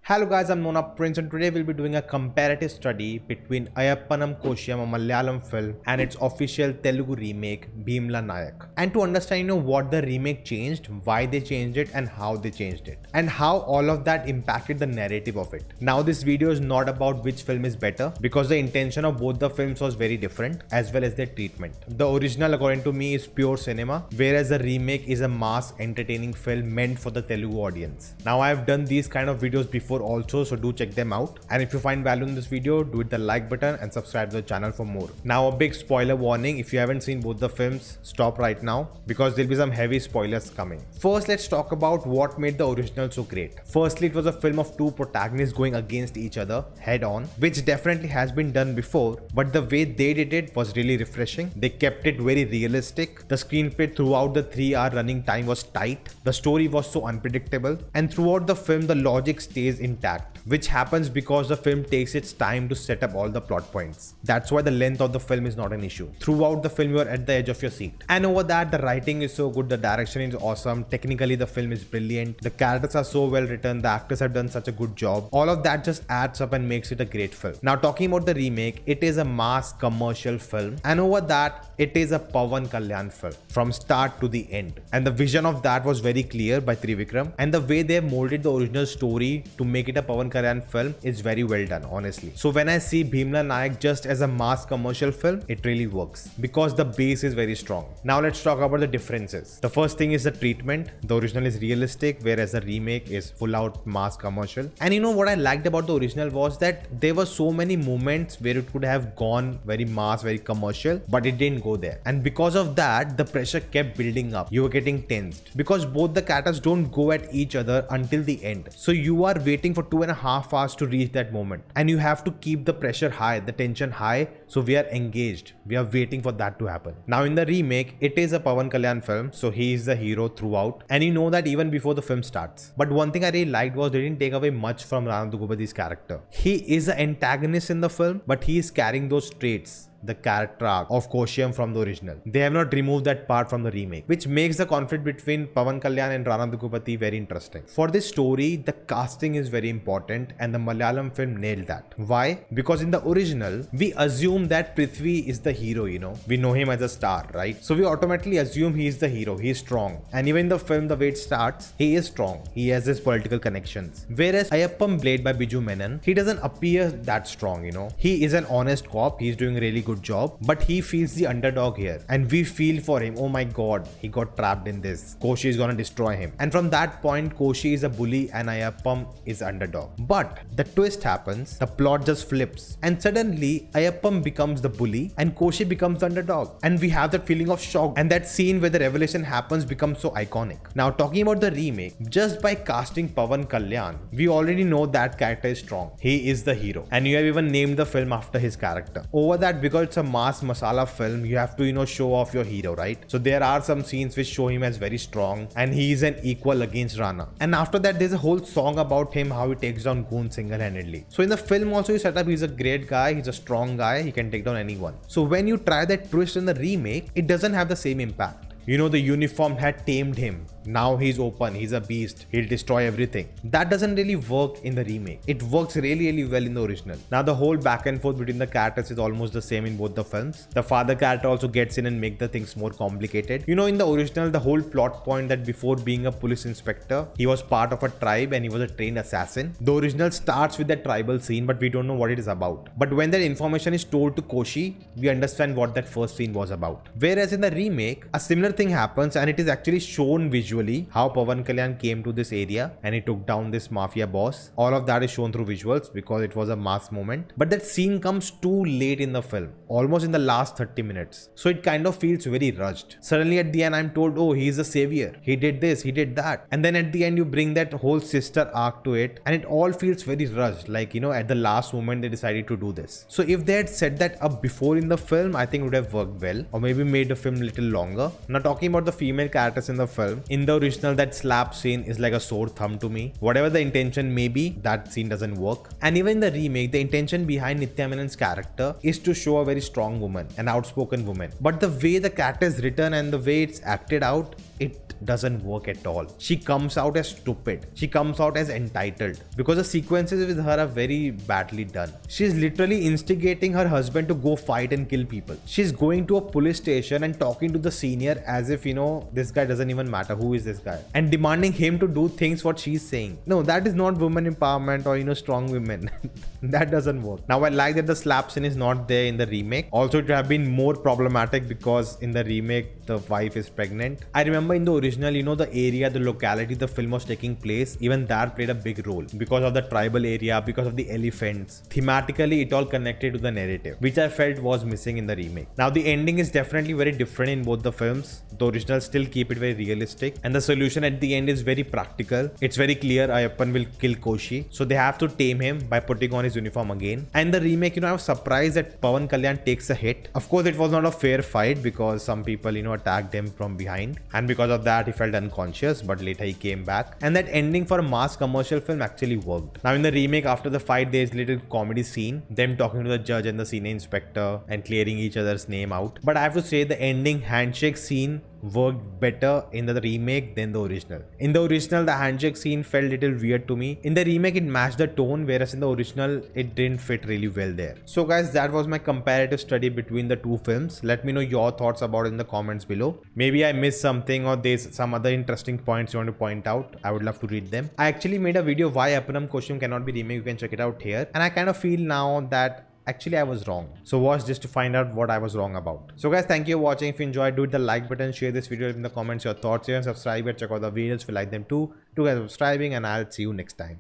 Hello guys, I'm Nona Prince and today we'll be doing a comparative study between Ayyappanum Koshiyum, a Malayalam film, and its official Telugu remake, Bheemla Nayak. And to understand what the remake changed, why they changed it and how they changed it, and how all of that impacted the narrative of it. Now this video is not about which film is better because the intention of both the films was very different as well as their treatment. The original according to me is pure cinema, whereas the remake is a mass entertaining film meant for the Telugu audience. Now I have done these kind of videos before also, so do check them out, and if you find value in this video, do hit the like button and subscribe to the channel for more. Now a big spoiler warning, if you haven't seen both the films, stop right now because there'll be some heavy spoilers coming. First, let's talk about what made the original so great. Firstly, it was a film of two protagonists going against each other head on, which definitely has been done before, but the way they did it was really refreshing. They kept it very realistic. The screenplay throughout the 3-hour running time was tight. The story was so unpredictable, and throughout the film the logic stays intact, which happens because the film takes its time to set up all the plot points. That's why the length of the film is not an issue. Throughout the film you are at the edge of your seat. And over that, the writing is so good, the direction is awesome, technically the film is brilliant, the characters are so well written, the actors have done such a good job. All of that just adds up and makes it a great film. Now talking about the remake, it is a mass commercial film, and over that it is a Pawan Kalyan film from start to the end. And the vision of that was very clear by Trivikram, and the way they molded the original story to make it a Pawan Kalyan film is very well done, honestly. So when I see Bheemla Nayak just as a mass commercial film, it really works because the base is very strong. Now let's talk about the differences. The first thing is the treatment. The original is realistic, whereas the remake is full out mass commercial. And you know what I liked about the original was that there were so many moments where it could have gone very mass, very commercial, but it didn't go there. And because of that, the pressure kept building up. You were getting tensed because both the characters don't go at each other until the end. So you are waiting for 2.5 hours to reach that moment, and you have to keep the pressure high, the tension high, so we are engaged. We are waiting for that to happen. Now in the remake, it is a Pawan Kalyan film, so he is the hero throughout, and you know that even before the film starts. But one thing I really liked was they didn't take away much from Rana Daggubati's character. He is an antagonist in the film, but he is carrying those traits, the character arc of Koshiyum from the original. They have not removed that part from the remake, which makes the conflict between Pawan Kalyan and Rana Daggubati very interesting. For this story, the casting is very important, and the Malayalam film nailed that. Why? Because in the original, we assume that Prithvi is the hero, We know him as a star, right? So we automatically assume he is the hero, he is strong. And even in the film, the way it starts, he is strong. He has his political connections. Whereas Ayyappam, played by Biju Menon, he doesn't appear that strong, He is an honest cop, he's doing a really good job, but he feels the underdog here, and we feel for him. Oh my god, he got trapped in this. Koshi is gonna destroy him. And from that point, Koshi is a bully and Ayyappam is underdog. But the twist happens, the plot just flips, and suddenly Ayyappam becomes the bully and Koshi becomes the underdog. And we have that feeling of shock, and that scene where the revelation happens becomes so iconic. Now talking about the remake, just by casting Pawan Kalyan, we already know that character is strong. He is the hero, and you have even named the film after his character. Over that, because it's a mass masala film, you have to show off your hero, right? So there are some scenes which show him as very strong, and he is an equal against Rana. And after that, there's a whole song about him, how he takes down goons single-handedly. So in the film also you set up, he's a great guy, he's a strong guy, he can take down anyone. So when you try that twist in the remake, it doesn't have the same impact. The uniform had tamed him. Now he's open, he's a beast, he'll destroy everything. That doesn't really work in the remake. It works really well in the original. Now the whole back and forth between the characters is almost the same in both the films. The father character also gets in and make the things more complicated. In the original, the whole plot point that before being a police inspector, he was part of a tribe and he was a trained assassin. The original starts with that tribal scene, but we don't know what it is about. But when that information is told to Koshi, we understand what that first scene was about. Whereas in the remake, a similar thing happens, and it is actually shown visually how Pawan Kalyan came to this area and he took down this mafia boss. All of that is shown through visuals because it was a mass moment. But that scene comes too late in the film, almost in the last 30 minutes. So it kind of feels very rushed. Suddenly at the end I'm told, oh, he's a savior, he did this, he did that. And then at the end you bring that whole sister arc to it, and it all feels very rushed. Like, at the last moment they decided to do this. So if they had set that up before in the film, I think it would have worked well, or maybe made the film a little longer. Now talking about the female characters in the film, in the original, that slap scene is like a sore thumb to me. Whatever the intention may be, that scene doesn't work. And even in the remake, the intention behind Nitya Menon's character is to show a very strong woman, an outspoken woman. But the way the character is written and the way it's acted out, it doesn't work at all. She comes out as stupid. She comes out as entitled because the sequences with her are very badly done. She's literally instigating her husband to go fight and kill people. She's going to a police station and talking to the senior as if, this guy doesn't even matter. Who is this guy? And demanding him to do things what she's saying. No, that is not women empowerment or, strong women. That doesn't work. Now, I like that the slap scene is not there in the remake. Also, it would have been more problematic because in the remake, the wife is pregnant. I remember in the original, the area, the locality the film was taking place, even that played a big role because of the tribal area, because of the elephants. Thematically, it all connected to the narrative, which I felt was missing in the remake. Now, the ending is definitely very different in both the films. The original still keep it very realistic, and the solution at the end is very practical. It's very clear Ayyappan will kill Koshi, so they have to tame him by putting on his uniform again. And the remake, I was surprised that Pawan Kalyan takes a hit. Of course, it was not a fair fight because some people, attacked him from behind, and because of that, he felt unconscious, but later he came back. And that ending for a mass commercial film actually worked. Now, in the remake, after the fight, there's a little comedy scene, them talking to the judge and the senior inspector and clearing each other's name out. But I have to say, the ending handshake scene worked better in the remake than the original. In the original, the handshake scene felt a little weird to me. In the remake, it matched the tone, whereas in the original, it didn't fit really well there. So guys, that was my comparative study between the two films. Let me know your thoughts about it in the comments below. Maybe I missed something or there's some other interesting points you want to point out. I would love to read them. I actually made a video why Ayyappanum Koshiyum cannot be remade. You can check it out here. And I kind of feel now that actually I was wrong. So watch this to find out what I was wrong about. So guys, thank you for watching. If you enjoyed, do hit the like button, share this video in the comments, your thoughts here, and subscribe and check out the videos if you like them too. Do guys subscribing, and I'll see you next time.